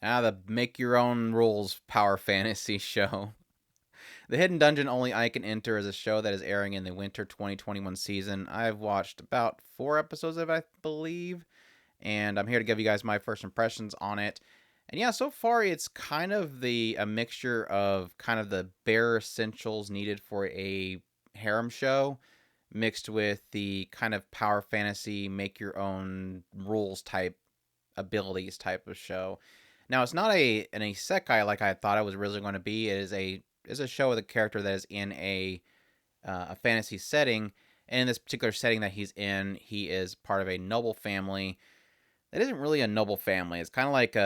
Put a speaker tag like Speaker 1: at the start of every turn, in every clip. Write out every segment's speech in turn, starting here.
Speaker 1: The make your own rules power fantasy show. The Hidden Dungeon Only I Can Enter is a show that is airing in the winter 2021 season. I've watched about 4 episodes of it, I believe, and I'm here to give you guys my first impressions on it. And yeah, so far it's kind of a mixture of kind of the bare essentials needed for a harem show mixed with the kind of power fantasy make your own rules type abilities type of show. Now it's not an isekai like I thought it was originally going to be. It is a show with a character that is in a fantasy setting, and in this particular setting that he's in, he is part of a noble family. That isn't really a noble family. It's kind of like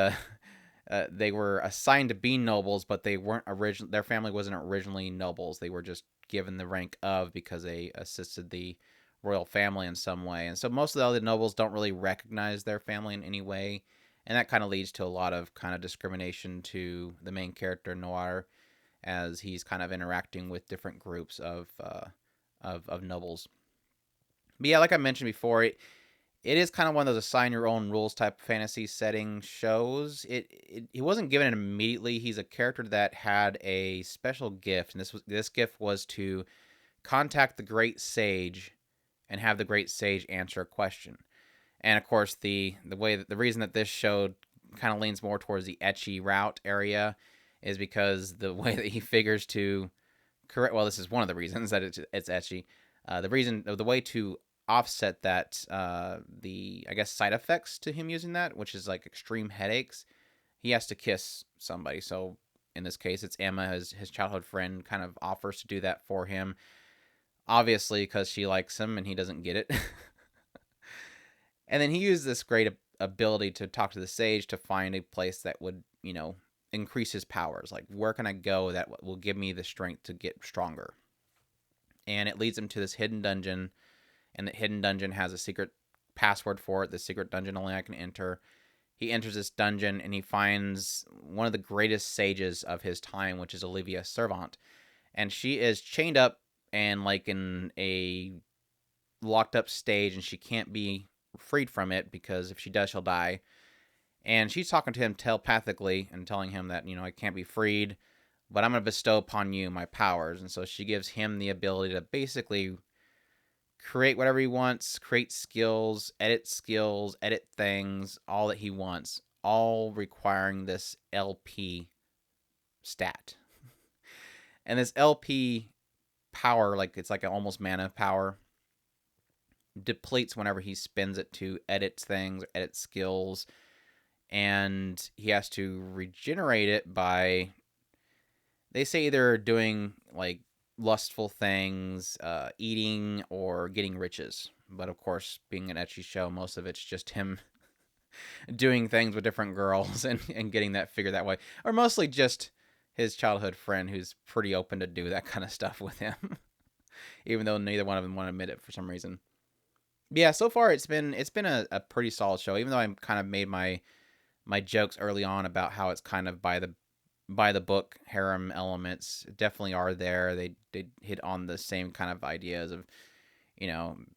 Speaker 1: they were assigned to be nobles, but they weren't original. Their family wasn't originally nobles. They were just given the rank of because they assisted the royal family in some way. And so most of the other nobles don't really recognize their family in any way, and that kind of leads to a lot of kind of discrimination to the main character Noir as he's kind of interacting with different groups of nobles. But yeah, like I mentioned before, it is kind of one of those assign your own rules type fantasy setting shows. He wasn't given it immediately. He's a character that had a special gift, and this gift was to contact the great sage and have the great sage answer a question. And of course, the reason that this show kind of leans more towards the ecchi route area is because the way that he figures to correct. Well, this is one of the reasons that it's ecchi. The way to offset that the I guess side effects to him using that, which is like extreme headaches, he has to kiss somebody. So in this case, it's Emma, his childhood friend, kind of offers to do that for him. Obviously, because she likes him and he doesn't get it. And then he used this great ability to talk to the sage to find a place that would, increase his powers. Like, where can I go that will give me the strength to get stronger? And it leads him to this hidden dungeon, and the hidden dungeon has a secret password for it. The secret dungeon only I can enter. He enters this dungeon and he finds one of the greatest sages of his time, which is Olivia Servant. And she is chained up and like in a locked up stage, and she can't be freed from it because if she does, she'll die. And she's talking to him telepathically and telling him that, I can't be freed, but I'm going to bestow upon you my powers. And so she gives him the ability to basically create whatever he wants, create skills, edit things, all that he wants, all requiring this LP stat. And this LP power, like it's like an almost mana power, depletes whenever he spends it to edit things, edit skills, and he has to regenerate it by, they say, either doing like lustful things, eating, or getting riches. But of course, being an ecchi show, most of it's just him doing things with different girls and getting that figure that way, or mostly just his childhood friend who's pretty open to do that kind of stuff with him, even though neither one of them want to admit it for some reason. But yeah, so far it's been a pretty solid show, even though I kind of made my jokes early on about how it's kind of by the book harem elements definitely are there. They hit on the same kind of ideas of,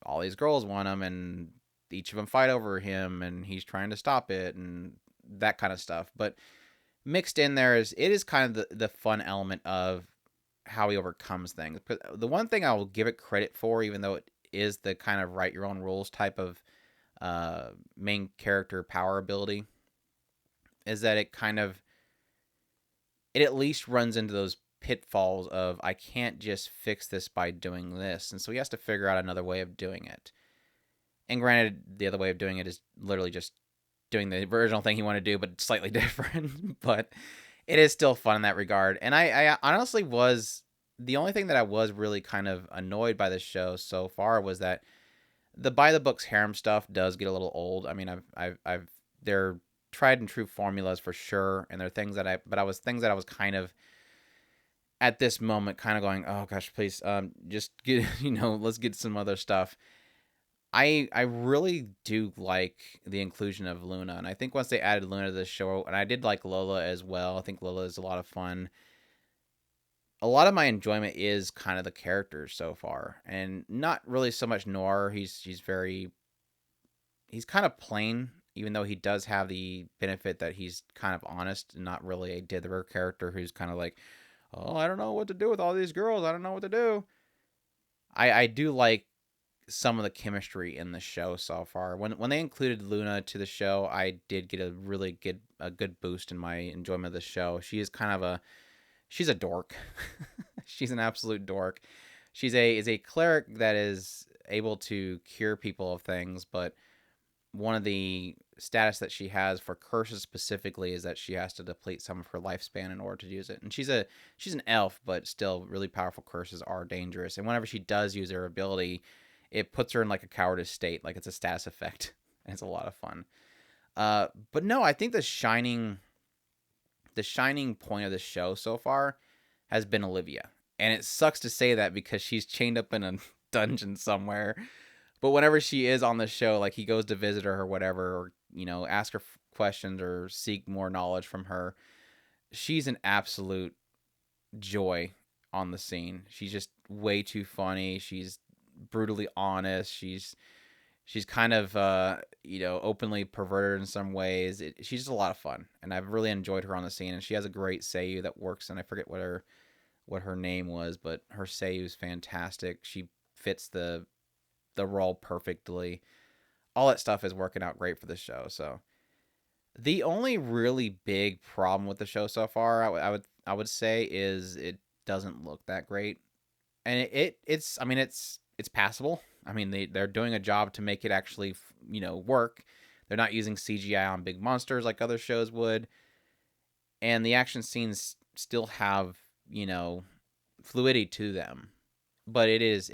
Speaker 1: all these girls want him and each of them fight over him and he's trying to stop it and that kind of stuff. But mixed in there is kind of the fun element of how he overcomes things. But the one thing I will give it credit for, even though it is the kind of write your own rules type of main character power ability, is that it at least runs into those pitfalls of I can't just fix this by doing this, and so he has to figure out another way of doing it. And granted, the other way of doing it is literally just doing the original thing he wanted to do, but slightly different. But it is still fun in that regard. And I honestly was the only thing that I was really kind of annoyed by this show so far was that the by the books harem stuff does get a little old. I mean, I've they're tried and true formulas for sure, and they're things that I was things that I was kind of at this moment kind of going, oh gosh, please, just get let's get some other stuff. I really do like the inclusion of Luna, and I think once they added Luna to the show, and I did like Lola as well. I think Lola is a lot of fun. A lot of my enjoyment is kind of the characters so far, and not really so much Noir. He's kind of plain, even though he does have the benefit that he's kind of honest and not really a ditherer character who's kind of like, oh, I don't know what to do with all these girls. I don't know what to do. I do like some of the chemistry in the show so far. When they included Luna to the show, I did get a good boost in my enjoyment of the show. She is kind of she's a dork. She's an absolute dork. She's a cleric that is able to cure people of things, but one of the status that she has for curses specifically is that she has to deplete some of her lifespan in order to use it. And she's an elf, but still really powerful curses are dangerous. And whenever she does use her ability, it puts her in like a cowardice state, like it's a status effect. And it's a lot of fun. But no, I think the shining point of the show so far has been Olivia. And it sucks to say that because she's chained up in a dungeon somewhere. But whenever she is on the show, like he goes to visit her or whatever, or, ask her questions or seek more knowledge from her, she's an absolute joy on the scene. She's just way too funny. She's brutally honest. She's kind of, openly perverted in some ways. She's just a lot of fun. And I've really enjoyed her on the scene. And she has a great seiyuu that works. And I forget what her name was, but her seiyuu is fantastic. She fits the role perfectly. All that stuff is working out great for the show. So the only really big problem with the show so far, I would say, is it doesn't look that great, and it's passable. I mean, they're doing a job to make it actually work. They're not using CGI on big monsters like other shows would, and the action scenes still have fluidity to them. But it is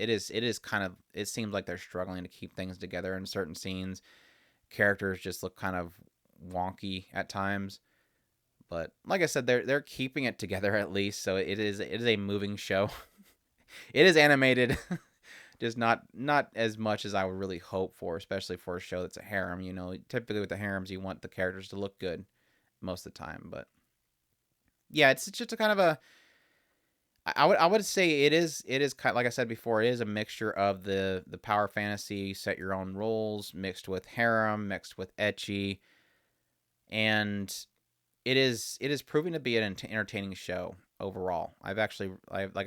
Speaker 1: kind of, it seems like they're struggling to keep things together in certain scenes. Characters just look kind of wonky at times. But like I said, they're keeping it together at least. So it is a moving show. It is animated, just not as much as I would really hope for, especially for a show that's a harem. Typically with the harems, you want the characters to look good most of the time. But yeah, it's just a kind of a, I would say it is kind of, like I said before, it is a mixture of the power fantasy, set your own rules, mixed with harem, mixed with ecchi, and it is proving to be an entertaining show overall. Like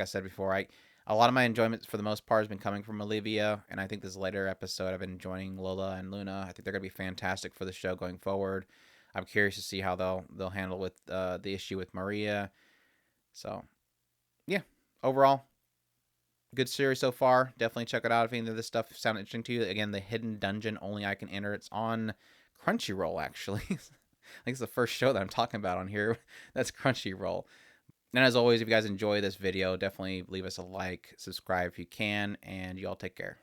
Speaker 1: I said before, a lot of my enjoyment for the most part has been coming from Olivia, and I think this later episode I've been enjoying Lola and Luna. I think they're gonna be fantastic for the show going forward. I'm curious to see how they'll handle with the issue with Maria. So yeah, overall, good series so far. Definitely check it out if any of this stuff sounded interesting to you. Again, the Hidden Dungeon, only I can enter. It's on Crunchyroll, actually. I think it's the first show that I'm talking about on here. That's Crunchyroll. And as always, if you guys enjoy this video, definitely leave us a like, subscribe if you can, and you all take care.